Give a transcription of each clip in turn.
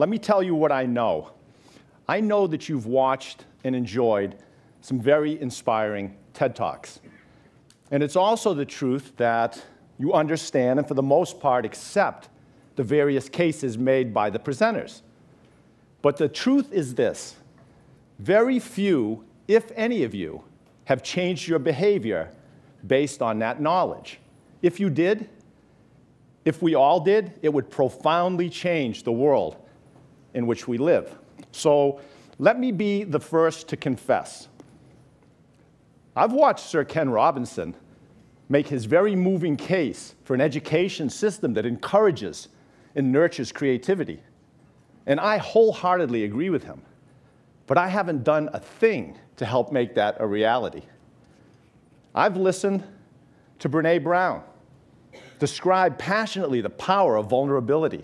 let me tell you what I know. I know that you've watched and enjoyed some very inspiring TED Talks. And it's also the truth that you understand and for the most part accept the various cases made by the presenters. But the truth is this: very few, if any of you, have changed your behavior based on that knowledge. If you did, if we all did, it would profoundly change the world in which we live. So let me be the first to confess. I've watched Sir Ken Robinson make his very moving case for an education system that encourages and nurtures creativity. And I wholeheartedly agree with him. But I haven't done a thing to help make that a reality. I've listened to Brené Brown describe passionately the power of vulnerability.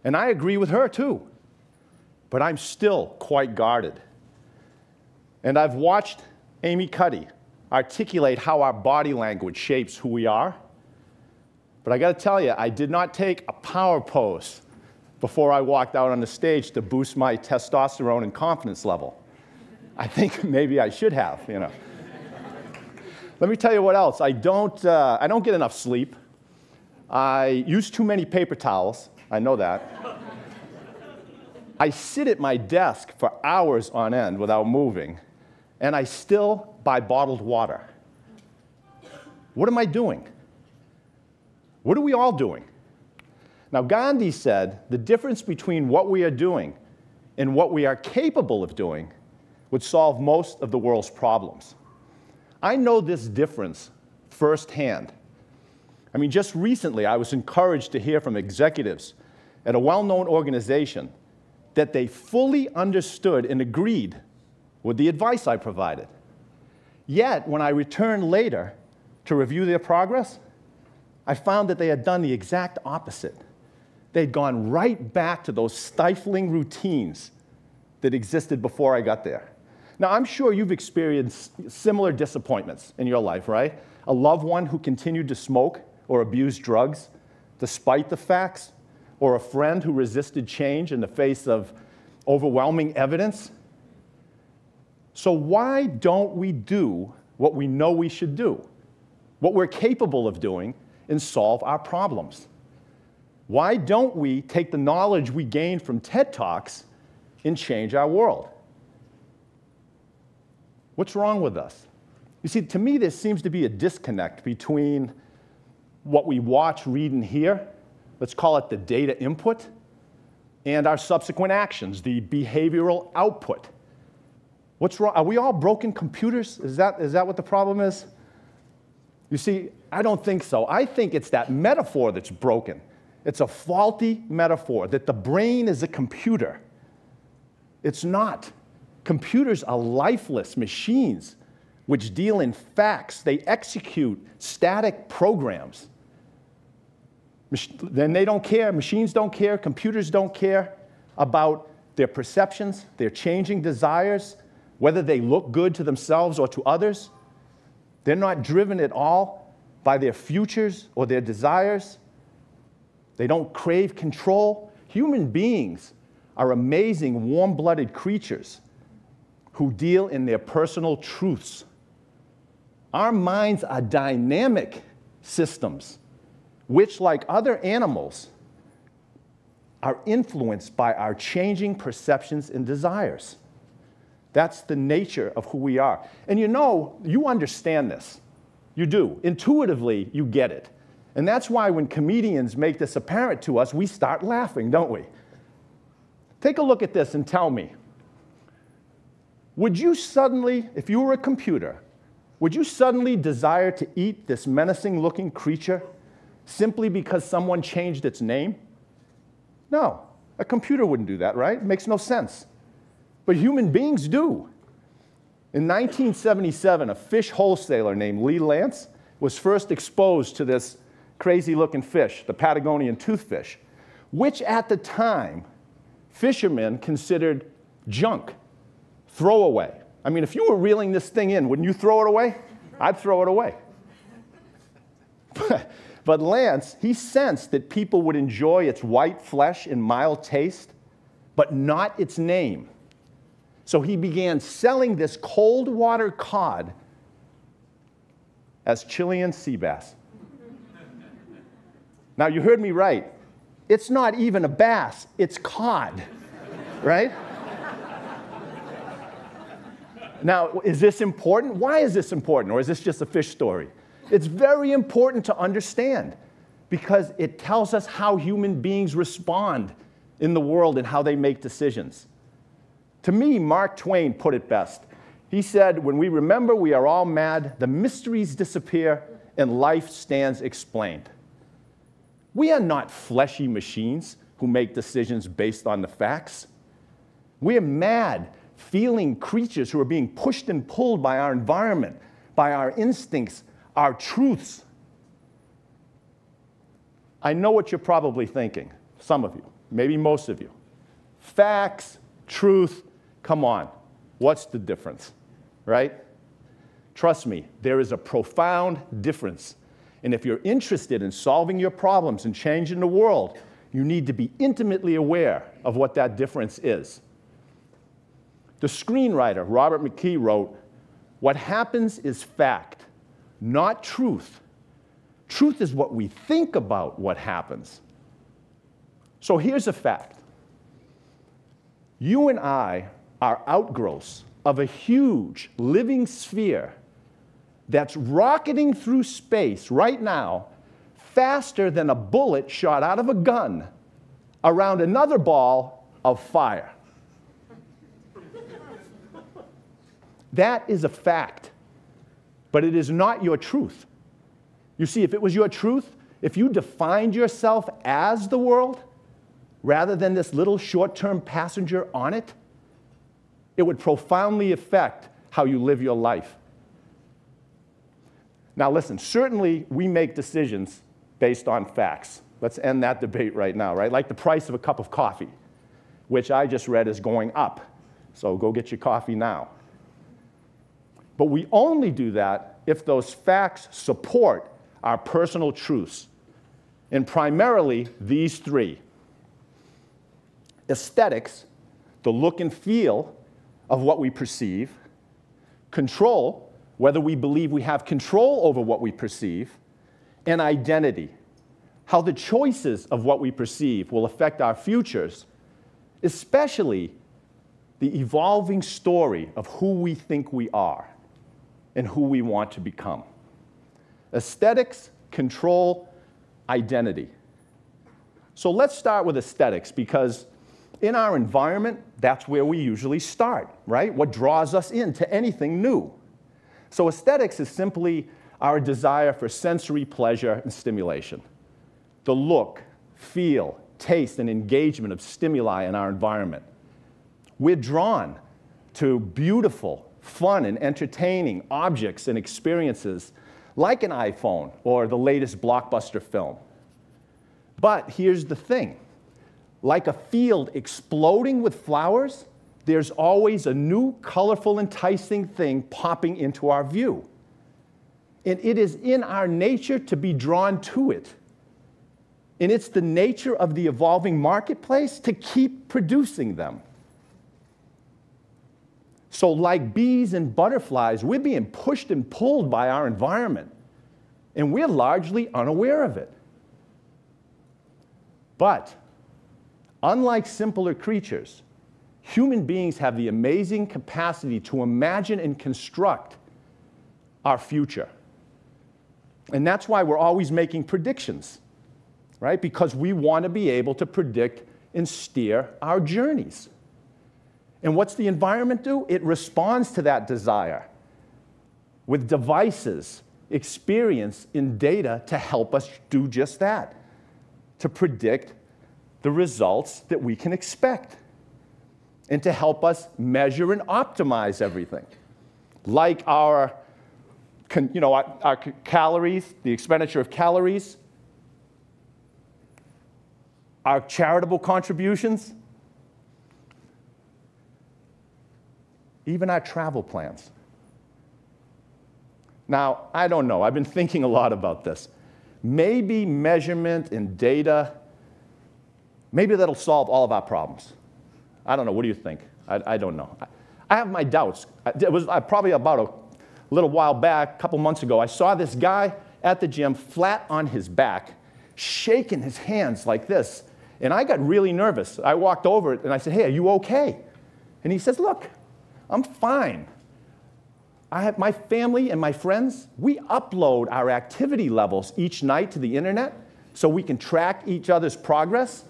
And I agree with her too. But I'm still quite guarded. And I've watched Amy Cuddy articulate how our body language shapes who we are. But I got to tell you, I did not take a power pose before I walked out on the stage to boost my testosterone and confidence level. I think maybe I should have, you know. Let me tell you what else. I don't get enough sleep. I use too many paper towels. I know that. I sit at my desk for hours on end without moving, and I still buy bottled water. What am I doing? What are we all doing? Now, Gandhi said the difference between what we are doing and what we are capable of doing would solve most of the world's problems. I know this difference firsthand. I mean, just recently, I was encouraged to hear from executives at a well-known organization that they fully understood and agreed with the advice I provided. Yet, when I returned later to review their progress, I found that they had done the exact opposite. They'd gone right back to those stifling routines that existed before I got there. Now, I'm sure you've experienced similar disappointments in your life, right? A loved one who continued to smoke or abuse drugs despite the facts, or a friend who resisted change in the face of overwhelming evidence. So why don't we do what we know we should do, what we're capable of doing, and solve our problems? Why don't we take the knowledge we gained from TED Talks and change our world? What's wrong with us? You see, to me, there seems to be a disconnect between what we watch, read, and hear, let's call it the data input, and our subsequent actions, the behavioral output. What's wrong? Are we all broken computers? Is that what the problem is? You see, I don't think so. I think it's that metaphor that's broken. It's a faulty metaphor, that the brain is a computer. It's not. Computers are lifeless machines which deal in facts. They execute static programs. Then they don't care, machines don't care, computers don't care about their perceptions, their changing desires, whether they look good to themselves or to others. They're not driven at all by their futures or their desires. They don't crave control. Human beings are amazing, warm-blooded creatures who deal in their personal truths. Our minds are dynamic systems which, like other animals, are influenced by our changing perceptions and desires. That's the nature of who we are. And you know, you understand this. You do. Intuitively, you get it. And that's why when comedians make this apparent to us, we start laughing, don't we? Take a look at this and tell me, would you suddenly, if you were a computer, would you suddenly desire to eat this menacing-looking creature simply because someone changed its name? No. A computer wouldn't do that, right? It makes no sense. But human beings do. In 1977, a fish wholesaler named Lee Lance was first exposed to this crazy-looking fish, the Patagonian toothfish, which at the time, fishermen considered junk, throwaway. I mean, if you were reeling this thing in, wouldn't you throw it away? I'd throw it away. But Lance, he sensed that people would enjoy its white flesh and mild taste but not its name. So he began selling this cold water cod as Chilean sea bass. Now, you heard me right. It's not even a bass, it's cod, right? Now, is this important? Why is this important? Or is this just a fish story? It's very important to understand because it tells us how human beings respond in the world and how they make decisions. To me, Mark Twain put it best. He said, when we remember we are all mad, the mysteries disappear and life stands explained. We are not fleshy machines who make decisions based on the facts. We are mad, feeling creatures who are being pushed and pulled by our environment, by our instincts, our truths. I know what you're probably thinking, some of you, maybe most of you. Facts, truth, come on, what's the difference, right? Trust me, there is a profound difference. And if you're interested in solving your problems and changing the world, you need to be intimately aware of what that difference is. The screenwriter, Robert McKee, wrote, "What happens is fact, not truth. Truth is what we think about what happens." So here's a fact. You and I are outgrowths of a huge living sphere that's rocketing through space right now faster than a bullet shot out of a gun around another ball of fire. That is a fact, but it is not your truth. You see, if it was your truth, if you defined yourself as the world rather than this little short-term passenger on it, it would profoundly affect how you live your life. Now listen, certainly we make decisions based on facts. Let's end that debate right now, right? Like the price of a cup of coffee, which I just read is going up. So go get your coffee now. But we only do that if those facts support our personal truths, and primarily these three. Aesthetics, the look and feel of what we perceive. Control, whether we believe we have control over what we perceive. And identity, how the choices of what we perceive will affect our futures, especially the evolving story of who we think we are and who we want to become. Aesthetics, control, identity. So let's start with aesthetics because in our environment, that's where we usually start, right? What draws us into anything new. So aesthetics is simply our desire for sensory pleasure and stimulation. The look, feel, taste, and engagement of stimuli in our environment. We're drawn to beautiful, fun, and entertaining objects and experiences like an iPhone or the latest blockbuster film. But here's the thing. Like a field exploding with flowers, there's always a new, colorful, enticing thing popping into our view. And it is in our nature to be drawn to it. And it's the nature of the evolving marketplace to keep producing them. So like bees and butterflies, we're being pushed and pulled by our environment. And we're largely unaware of it. But unlike simpler creatures, human beings have the amazing capacity to imagine and construct our future. And that's why we're always making predictions, right? Because we want to be able to predict and steer our journeys. And what's the environment do? It responds to that desire with devices, experience, and data to help us do just that, to predict the results that we can expect, and to help us measure and optimize everything, like our calories, the expenditure of calories, our charitable contributions, even our travel plans. Now, I don't know. I've been thinking a lot about this. Maybe measurement and data, maybe that'll solve all of our problems. I don't know. What do you think? I don't know. I have my doubts. It was probably about a little while back, a couple months ago, I saw this guy at the gym flat on his back, shaking his hands like this. And I got really nervous. I walked over and I said, hey, are you okay? And he says, look, I'm fine. I have my family and my friends, we upload our activity levels each night to the internet so we can track each other's progress.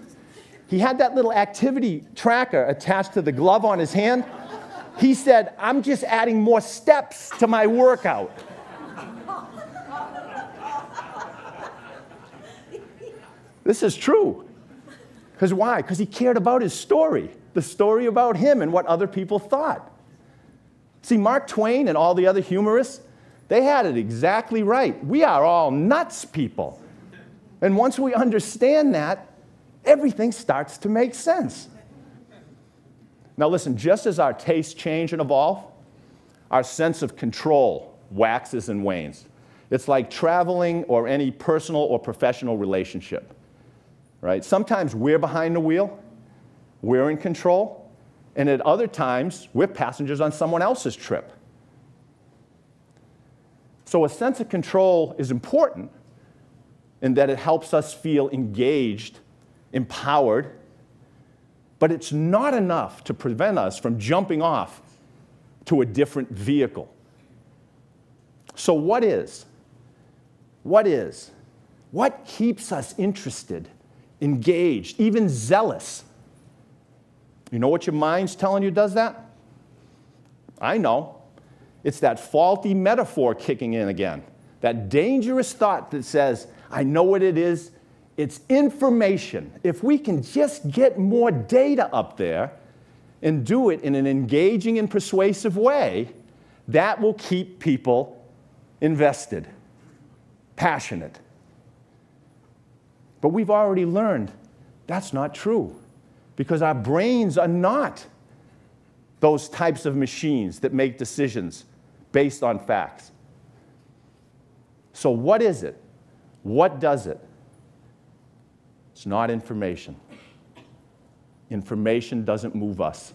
He had that little activity tracker attached to the glove on his hand. He said, I'm just adding more steps to my workout. This is true. Because why? Because he cared about his story, the story about him and what other people thought. See, Mark Twain and all the other humorists, they had it exactly right. We are all nuts people. And once we understand that, everything starts to make sense. Now listen, just as our tastes change and evolve, our sense of control waxes and wanes. It's like traveling or any personal or professional relationship, right? Sometimes we're behind the wheel, we're in control, and at other times, we're passengers on someone else's trip. So a sense of control is important in that it helps us feel engaged, empowered, but it's not enough to prevent us from jumping off to a different vehicle. So what is? What is? What keeps us interested, engaged, even zealous? You know what your mind's telling you does that? I know. It's that faulty metaphor kicking in again. That dangerous thought that says, I know what it is. It's information. If we can just get more data up there and do it in an engaging and persuasive way, that will keep people invested, passionate. But we've already learned that's not true because our brains are not those types of machines that make decisions based on facts. So what is it? What does it? It's not information. Information doesn't move us.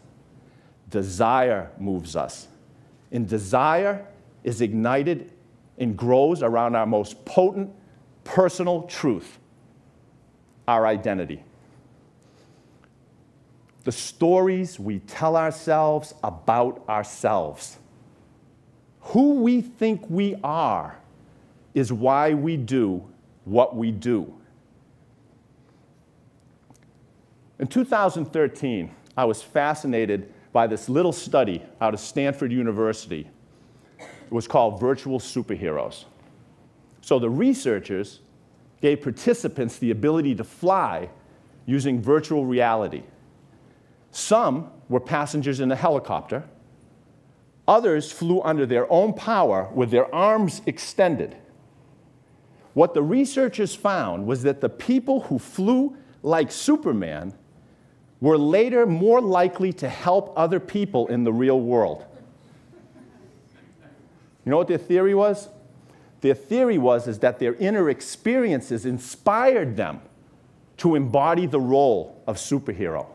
Desire moves us. And desire is ignited and grows around our most potent personal truth, our identity. The stories we tell ourselves about ourselves. Who we think we are is why we do what we do. In 2013, I was fascinated by this little study out of Stanford University. It was called Virtual Superheroes. So the researchers gave participants the ability to fly using virtual reality. Some were passengers in a helicopter. Others flew under their own power with their arms extended. What the researchers found was that the people who flew like Superman were later more likely to help other people in the real world. You know what their theory was? Their theory was that their inner experiences inspired them to embody the role of superhero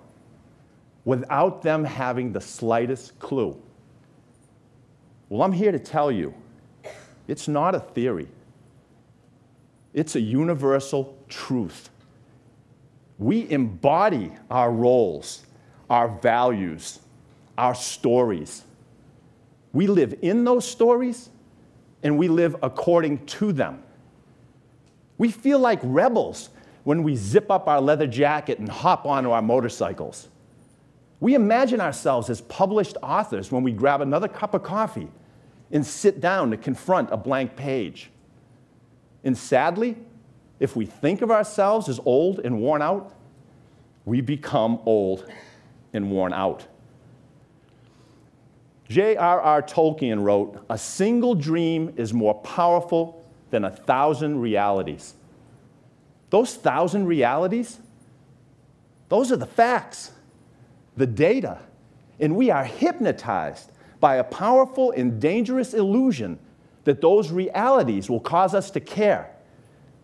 without them having the slightest clue. Well, I'm here to tell you, it's not a theory. It's a universal truth. We embody our roles, our values, our stories. We live in those stories, and we live according to them. We feel like rebels when we zip up our leather jacket and hop onto our motorcycles. We imagine ourselves as published authors when we grab another cup of coffee and sit down to confront a blank page. And sadly, if we think of ourselves as old and worn out, we become old and worn out. J.R.R. Tolkien wrote, "A single dream is more powerful than 1,000 realities." Those 1,000 realities, those are the facts, the data, and we are hypnotized by a powerful and dangerous illusion that those realities will cause us to care,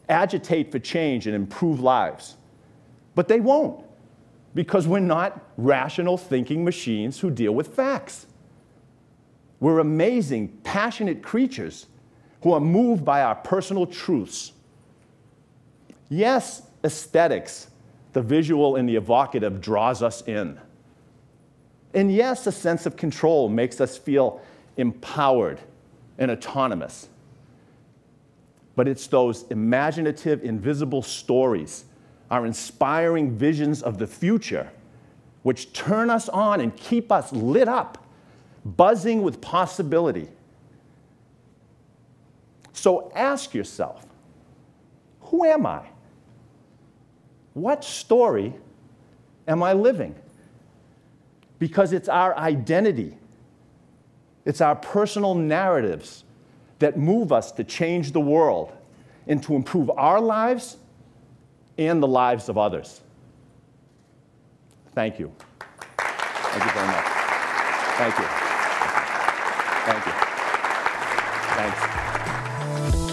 agitate for change, and improve lives. But they won't. because we're not rational thinking machines who deal with facts. We're amazing, passionate creatures who are moved by our personal truths. Yes, aesthetics, the visual and the evocative, draws us in. And yes, a sense of control makes us feel empowered and autonomous. But it's those imaginative, invisible stories, our inspiring visions of the future, which turn us on and keep us lit up, buzzing with possibility. So ask yourself, who am I? What story am I living? Because it's our identity, it's our personal narratives that move us to change the world and to improve our lives and the lives of others. Thank you. Thank you very much. Thank you. Thank you. Thanks.